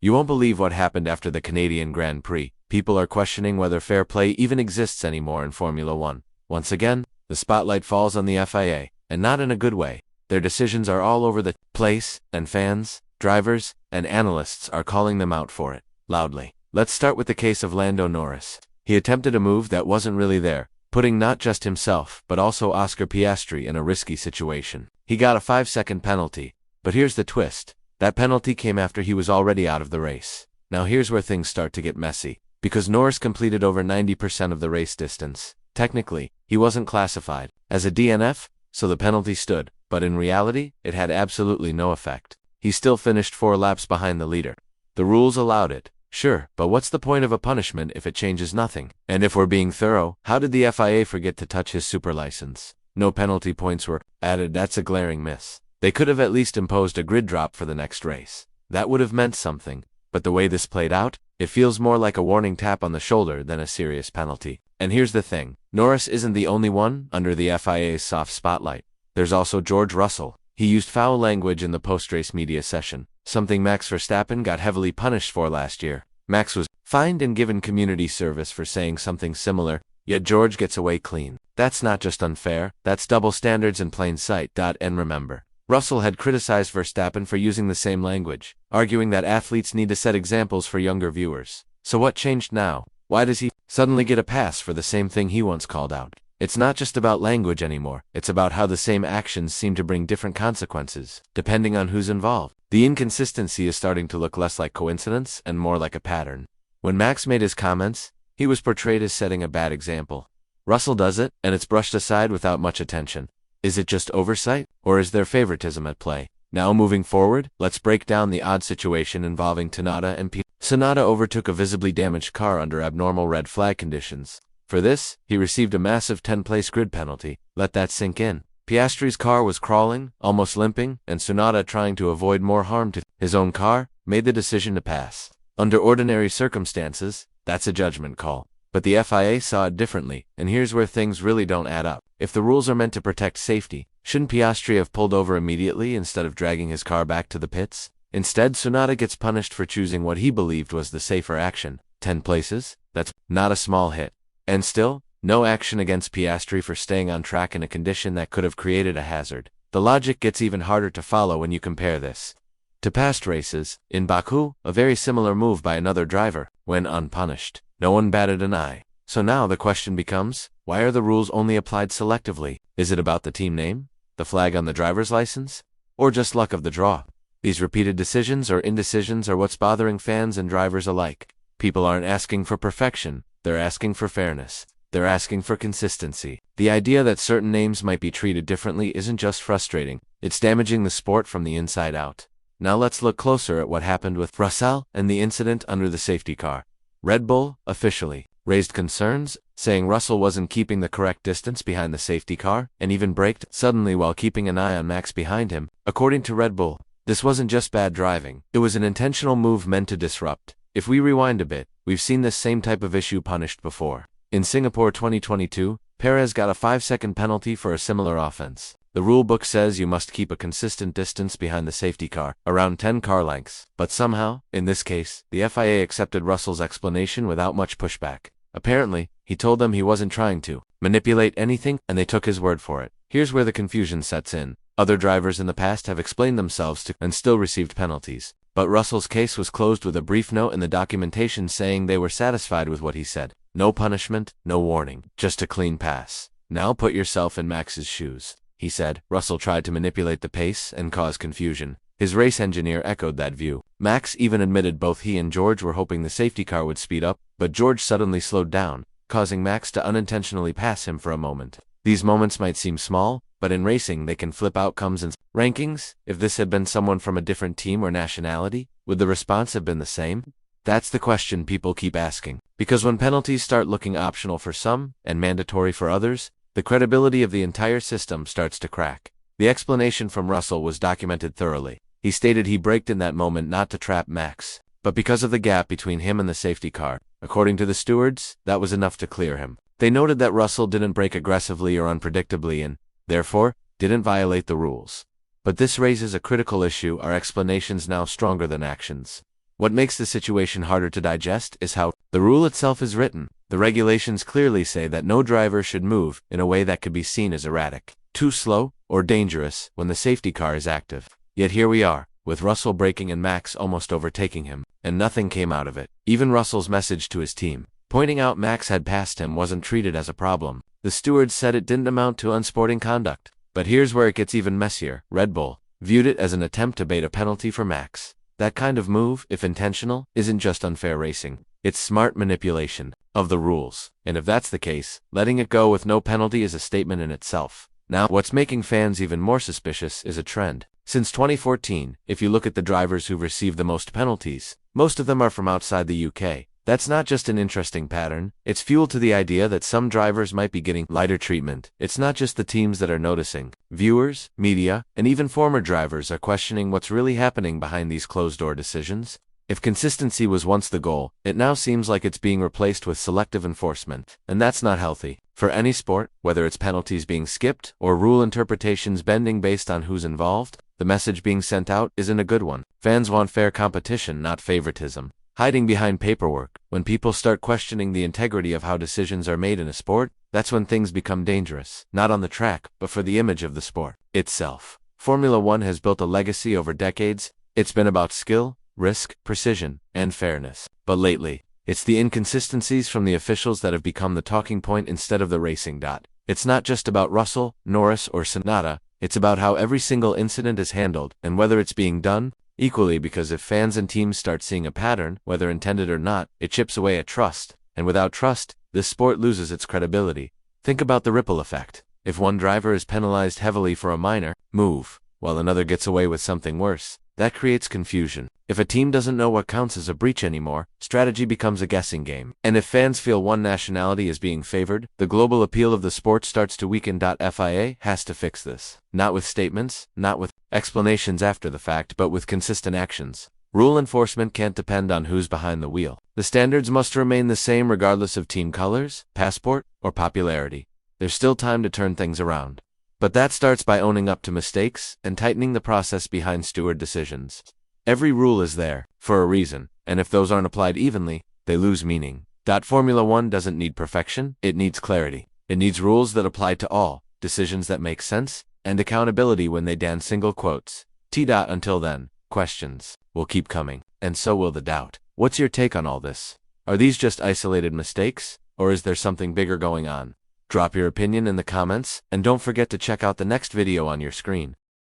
You won't believe what happened after the Canadian Grand Prix. People are questioning whether fair play even exists anymore in Formula One. Once again, the spotlight falls on the FIA, and not in a good way. Their decisions are all over the place, and fans, drivers, and analysts are calling them out for it, loudly. Let's start with the case of Lando Norris. He attempted a move that wasn't really there, putting not just himself but also Oscar Piastri in a risky situation. He got a 5-second penalty, but here's the twist. That penalty came after he was already out of the race. Now here's where things start to get messy. Because Norris completed over 90% of the race distance, technically, he wasn't classified as a DNF, so the penalty stood, but in reality, it had absolutely no effect. He still finished 4 laps behind the leader. The rules allowed it, sure, but what's the point of a punishment if it changes nothing? And if we're being thorough, how did the FIA forget to touch his super license? No penalty points were added. That's a glaring miss. They could have at least imposed a grid drop for the next race. That would have meant something, but the way this played out, it feels more like a warning tap on the shoulder than a serious penalty. And here's the thing, Norris isn't the only one under the FIA's soft spotlight. There's also George Russell. He used foul language in the post-race media session, something Max Verstappen got heavily punished for last year. Max was fined and given community service for saying something similar, yet George gets away clean. That's not just unfair, that's double standards in plain sight. And remember, Russell had criticized Verstappen for using the same language, arguing that athletes need to set examples for younger viewers. So what changed now? Why does he suddenly get a pass for the same thing he once called out? It's not just about language anymore, it's about how the same actions seem to bring different consequences, depending on who's involved. The inconsistency is starting to look less like coincidence and more like a pattern. When Max made his comments, he was portrayed as setting a bad example. Russell does it, and it's brushed aside without much attention. Is it just oversight, or is there favoritism at play? Now moving forward, let's break down the odd situation involving Tsunoda and Piastri. Tsunoda overtook a visibly damaged car under abnormal red flag conditions. For this, he received a massive 10-place grid penalty. Let that sink in. Piastri's car was crawling, almost limping, and Tsunoda, trying to avoid more harm to his own car, made the decision to pass. Under ordinary circumstances, that's a judgment call. But the FIA saw it differently, and here's where things really don't add up. If the rules are meant to protect safety, shouldn't Piastri have pulled over immediately instead of dragging his car back to the pits? Instead, Tsunoda gets punished for choosing what he believed was the safer action. 10 places? That's not a small hit. And still, no action against Piastri for staying on track in a condition that could have created a hazard. The logic gets even harder to follow when you compare this to past races. In Baku, a very similar move by another driver went unpunished. No one batted an eye. So now the question becomes, why are the rules only applied selectively? Is it about the team name, the flag on the driver's license, or just luck of the draw? These repeated decisions or indecisions are what's bothering fans and drivers alike. People aren't asking for perfection, they're asking for fairness. They're asking for consistency. The idea that certain names might be treated differently isn't just frustrating, it's damaging the sport from the inside out. Now let's look closer at what happened with Russell and the incident under the safety car. Red Bull, officially, raised concerns, saying Russell wasn't keeping the correct distance behind the safety car, and even braked suddenly while keeping an eye on Max behind him. According to Red Bull, this wasn't just bad driving, it was an intentional move meant to disrupt. If we rewind a bit, we've seen this same type of issue punished before. In Singapore 2022, Perez got a 5-second penalty for a similar offense. The rule book says you must keep a consistent distance behind the safety car, around 10 car lengths. But somehow, in this case, the FIA accepted Russell's explanation without much pushback. Apparently, he told them he wasn't trying to manipulate anything, and they took his word for it. Here's where the confusion sets in. Other drivers in the past have explained themselves to and still received penalties. But Russell's case was closed with a brief note in the documentation saying they were satisfied with what he said. No punishment, no warning, just a clean pass. Now put yourself in Max's shoes. He said. Russell tried to manipulate the pace and cause confusion. His race engineer echoed that view. Max even admitted both he and George were hoping the safety car would speed up, but George suddenly slowed down, causing Max to unintentionally pass him for a moment. These moments might seem small, but in racing they can flip outcomes and rankings. If this had been someone from a different team or nationality, would the response have been the same? That's the question people keep asking. Because when penalties start looking optional for some and mandatory for others, the credibility of the entire system starts to crack. The explanation from Russell was documented thoroughly. He stated he braked in that moment not to trap Max, but because of the gap between him and the safety car. According to the stewards, that was enough to clear him. They noted that Russell didn't brake aggressively or unpredictably and, therefore, didn't violate the rules. But this raises a critical issue: are explanations now stronger than actions? What makes the situation harder to digest is how the rule itself is written. The regulations clearly say that no driver should move in a way that could be seen as erratic, too slow, or dangerous when the safety car is active. Yet here we are, with Russell braking and Max almost overtaking him, and nothing came out of it. Even Russell's message to his team, pointing out Max had passed him, wasn't treated as a problem. The stewards said it didn't amount to unsporting conduct. But here's where it gets even messier. Red Bull viewed it as an attempt to bait a penalty for Max. That kind of move, if intentional, isn't just unfair racing. It's smart manipulation of the rules. And if that's the case, letting it go with no penalty is a statement in itself. Now, what's making fans even more suspicious is a trend. Since 2014, if you look at the drivers who've received the most penalties, most of them are from outside the UK. That's not just an interesting pattern, it's fuel to the idea that some drivers might be getting lighter treatment. It's not just the teams that are noticing. Viewers, media, and even former drivers are questioning what's really happening behind these closed-door decisions. If consistency was once the goal, it now seems like it's being replaced with selective enforcement, and that's not healthy. For any sport, whether it's penalties being skipped or rule interpretations bending based on who's involved, the message being sent out isn't a good one. Fans want fair competition, not favoritism. Hiding behind paperwork, when people start questioning the integrity of how decisions are made in a sport, that's when things become dangerous, not on the track, but for the image of the sport itself. Formula One has built a legacy over decades. It's been about skill, risk, precision, and fairness. But lately, it's the inconsistencies from the officials that have become the talking point instead of the racing. It's not just about Russell, Norris, or Tsunoda, it's about how every single incident is handled, and whether it's being done equally, because if fans and teams start seeing a pattern, whether intended or not, it chips away at trust, and without trust, this sport loses its credibility. Think about the ripple effect. If one driver is penalized heavily for a minor move, while another gets away with something worse, that creates confusion. If a team doesn't know what counts as a breach anymore, strategy becomes a guessing game. And if fans feel one nationality is being favored, the global appeal of the sport starts to weaken. FIA has to fix this. Not with statements, not with explanations after the fact, but with consistent actions. Rule enforcement can't depend on who's behind the wheel. The standards must remain the same regardless of team colors, passport, or popularity. There's still time to turn things around. But that starts by owning up to mistakes and tightening the process behind steward decisions. Every rule is there for a reason, and if those aren't applied evenly, they lose meaning. Formula One doesn't need perfection, it needs clarity. It needs rules that apply to all, decisions that make sense, and accountability when they dan single quotes. Until then, questions will keep coming, and so will the doubt. What's your take on all this? Are these just isolated mistakes, or is there something bigger going on? Drop your opinion in the comments, and don't forget to check out the next video on your screen.